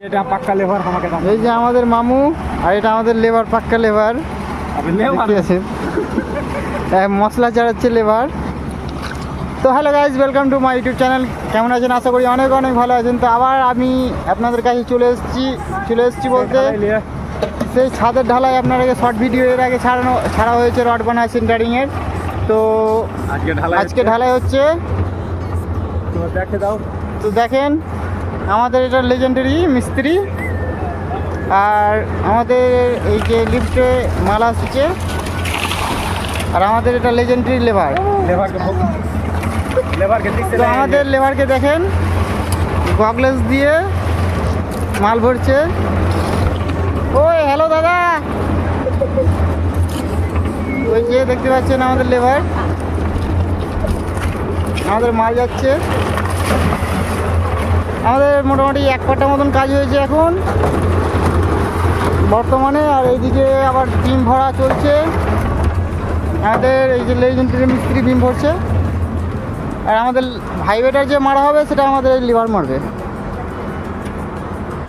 এটা পাক্কা লেবার আমাকে দাও। এই যে আমাদের মামু আর এটা আমাদের লেবার, পাক্কা লেবার। আপনি লেবার আছে মশলা চাড়াচ্ছে লেবার। তো hello guys, welcome to my YouTube channel. কেমন আছেন? আশা করি অনেক অনেক ভালো আছেন। তো আবার আমি আপনাদের কাছে চলে এসেছি বলতে সেই ছাদের ঢালাই আপনার আগে শর্ট ভিডিও এর আগে ছাড়া হয়েছে রড বানা সেন্টারিংয়ের। তো আজকে ঢালাই হচ্ছে। দেখে দাও। তো দেখেন আমাদের এটা লেজেন্ডারি মিস্ত্রি, আর আমাদের এই যে লিফটে মাল আসছে, আর আমাদের এটা লেজেন্ডারি লেবার। তো আমাদের লেবারকে দেখেন গগলেস দিয়ে মাল ভরছে। ওই হ্যালো দাদা, ওই যে দেখতে পাচ্ছেন আমাদের লেবার, আমাদের মাল যাচ্ছে। আমাদের মোটামুটি 1 কাঠা মতন কাজ হয়েছে এখন বর্তমানে। আর এইদিকে আবার বিম ভরা চলছে। আমাদের এই যে লেজেন্ডারি মিস্ত্রি বিম ভরছে, আর আমাদের ভাইবেটার যে মারা হবে সেটা আমাদের লিভার মারবে।